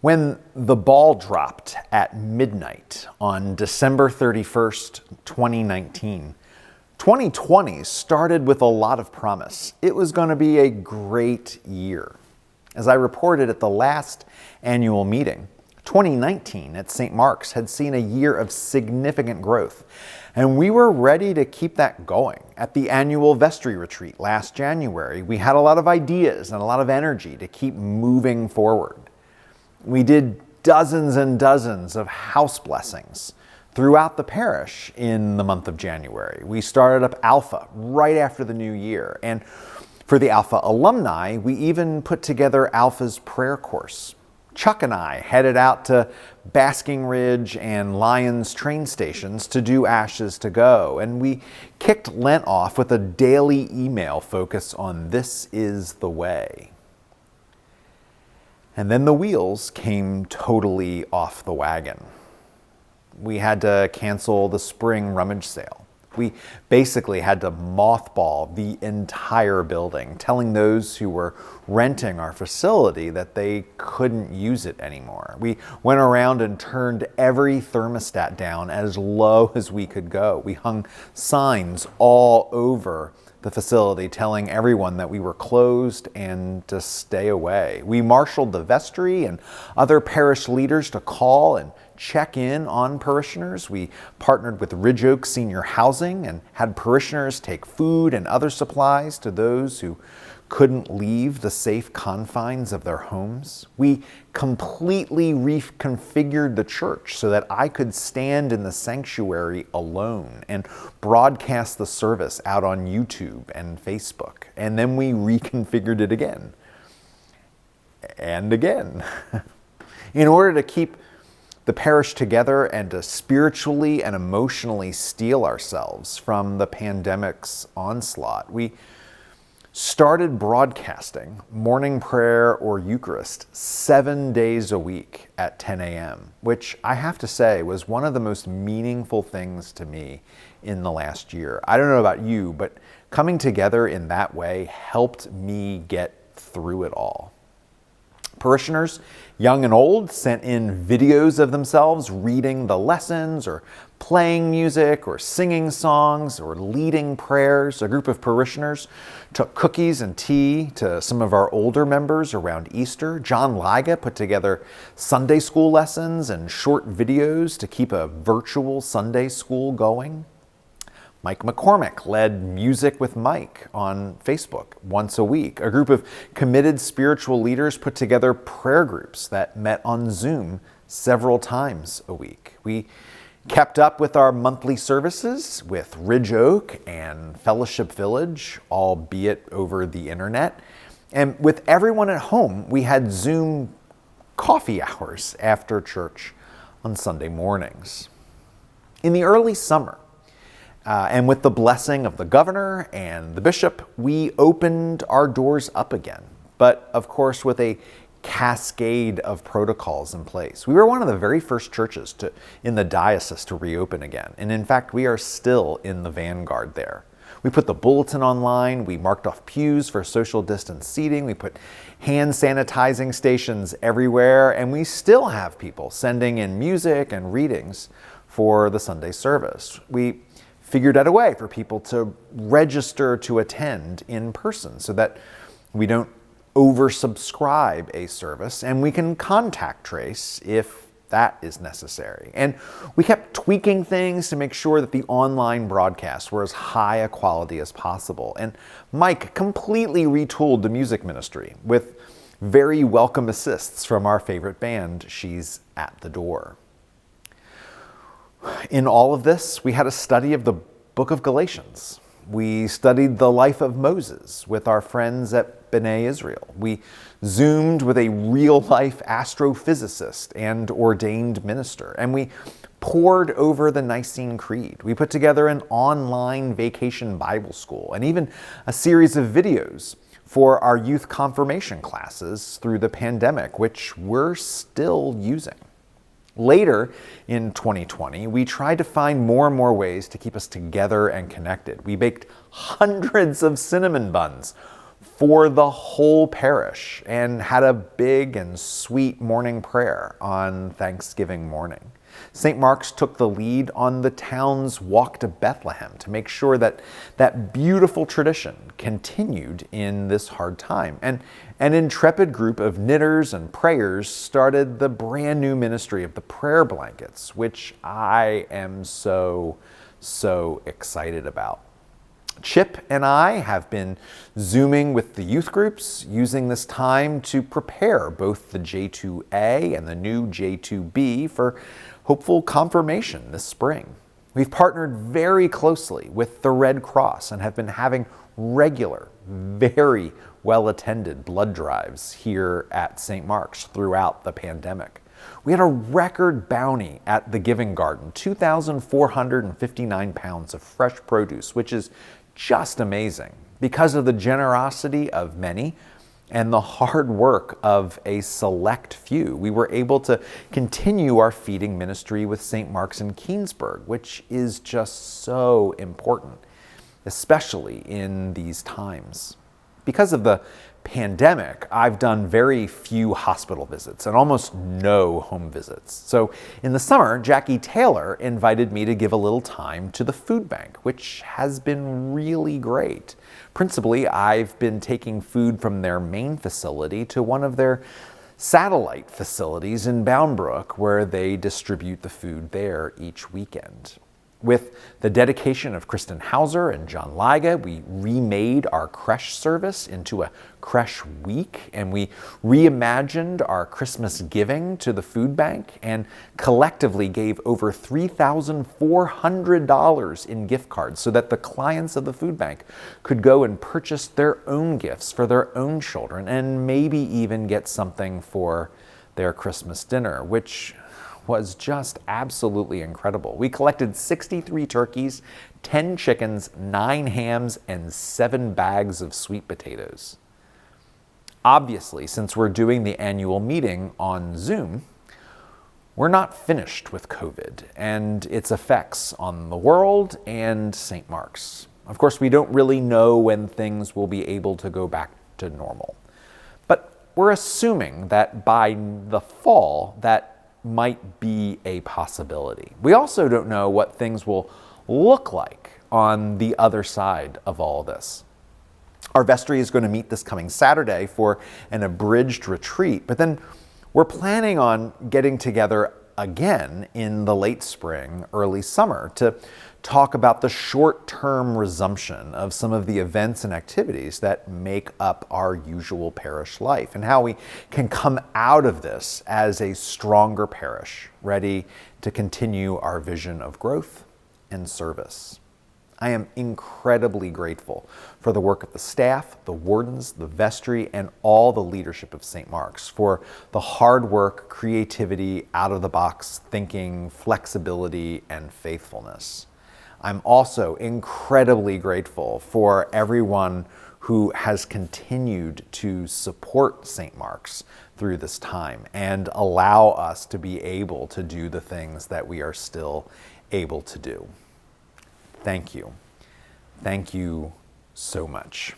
When the ball dropped at midnight on December 31st, 2019, 2020 started with a lot of promise. It was going to be a great year. As I reported at the last annual meeting, 2019 at St. Mark's had seen a year of significant growth, and we were ready to keep that going. At the annual vestry retreat last January, we had a lot of ideas and a lot of energy to keep moving forward. We did dozens and dozens of house blessings throughout the parish in the month of January. We started up Alpha right after the new year. And for the Alpha alumni, we even put together Alpha's prayer course. Chuck and I headed out to Basking Ridge and Lyons train stations to do Ashes to Go. And we kicked Lent off with a daily email focus on This is the Way. And then the wheels came totally off the wagon. We had to cancel the spring rummage sale. We basically had to mothball the entire building, telling those who were renting our facility that they couldn't use it anymore. We went around and turned every thermostat down as low as we could go. We hung signs all over the facility telling everyone that we were closed and to stay away. We marshaled the vestry and other parish leaders to call and check in on parishioners. We partnered with Ridge Oak Senior Housing and had parishioners take food and other supplies to those who couldn't leave the safe confines of their homes. We completely reconfigured the church so that I could stand in the sanctuary alone and broadcast the service out on YouTube and Facebook. And then we reconfigured it again and again. In order to keep the parish together and to spiritually and emotionally steel ourselves from the pandemic's onslaught, we started broadcasting morning prayer or Eucharist 7 days a week at 10 a.m., which I have to say was one of the most meaningful things to me in the last year. I don't know about you, but coming together in that way helped me get through it all. Parishioners, young and old, sent in videos of themselves reading the lessons or playing music or singing songs or leading prayers. A group of parishioners took cookies and tea to some of our older members around Easter. John Liga put together Sunday school lessons and short videos to keep a virtual Sunday school going. Mike McCormick led Music with Mike on Facebook once a week. A group of committed spiritual leaders put together prayer groups that met on Zoom several times a week. We kept up with our monthly services with Ridge Oak and Fellowship Village, albeit over the internet. And with everyone at home, we had Zoom coffee hours after church on Sunday mornings. In the early summer, and with the blessing of the governor and the bishop, we opened our doors up again, but of course with a cascade of protocols in place. We were one of the very first churches in the diocese to reopen again, and in fact we are still in the vanguard there. We put the bulletin online, we marked off pews for social distance seating, we put hand sanitizing stations everywhere, and we still have people sending in music and readings for the Sunday service. We figured out a way for people to register to attend in person so that we don't oversubscribe a service, and we can contact trace if that is necessary. And we kept tweaking things to make sure that the online broadcasts were as high a quality as possible. And Mike completely retooled the music ministry with very welcome assists from our favorite band, She's at the Door. In all of this, we had a study of the book of Galatians. We studied the life of Moses with our friends at B'nai Israel. We Zoomed with a real-life astrophysicist and ordained minister. And we pored over the Nicene Creed. We put together an online vacation Bible school and even a series of videos for our youth confirmation classes through the pandemic, which we're still using. Later in 2020, we tried to find more and more ways to keep us together and connected. We baked hundreds of cinnamon buns for the whole parish and had a big and sweet morning prayer on Thanksgiving morning. St. Mark's took the lead on the town's walk to Bethlehem to make sure that that beautiful tradition continued in this hard time. And an intrepid group of knitters and prayers started the brand new ministry of the prayer blankets, which I am so excited about. Chip and I have been Zooming with the youth groups, using this time to prepare both the J2A and the new J2B for hopeful confirmation this spring. We've partnered very closely with the Red Cross and have been having regular, very well-attended blood drives here at St. Mark's throughout the pandemic. We had a record bounty at the Giving Garden, 2,459 pounds of fresh produce, which is just amazing. Because of the generosity of many and the hard work of a select few, we were able to continue our feeding ministry with St. Mark's in Keansburg, which is just so important, especially in these times. Because of the pandemic, I've done very few hospital visits and almost no home visits. So in the summer, Jackie Taylor invited me to give a little time to the food bank, which has been really great. Principally, I've been taking food from their main facility to one of their satellite facilities in Bound Brook, where they distribute the food there each weekend. With the dedication of Kristen Hauser and John Liga, we remade our creche service into a creche week, and we reimagined our Christmas giving to the food bank and collectively gave over $3,400 in gift cards so that the clients of the food bank could go and purchase their own gifts for their own children and maybe even get something for their Christmas dinner, which was just absolutely incredible. We collected 63 turkeys, 10 chickens, 9 hams, and 7 bags of sweet potatoes. Obviously, since we're doing the annual meeting on Zoom, we're not finished with COVID and its effects on the world and St. Mark's. Of course, we don't really know when things will be able to go back to normal. But we're assuming that by the fall, that might be a possibility. We also don't know what things will look like on the other side of all this. Our vestry is going to meet this coming Saturday for an abridged retreat, but then we're planning on getting together again in the late spring, early summer to talk about the short-term resumption of some of the events and activities that make up our usual parish life and how we can come out of this as a stronger parish, ready to continue our vision of growth and service. I am incredibly grateful for the work of the staff, the wardens, the vestry, and all the leadership of St. Mark's for the hard work, creativity, out-of-the-box thinking, flexibility, and faithfulness. I'm also incredibly grateful for everyone who has continued to support St. Mark's through this time and allow us to be able to do the things that we are still able to do. Thank you. Thank you so much.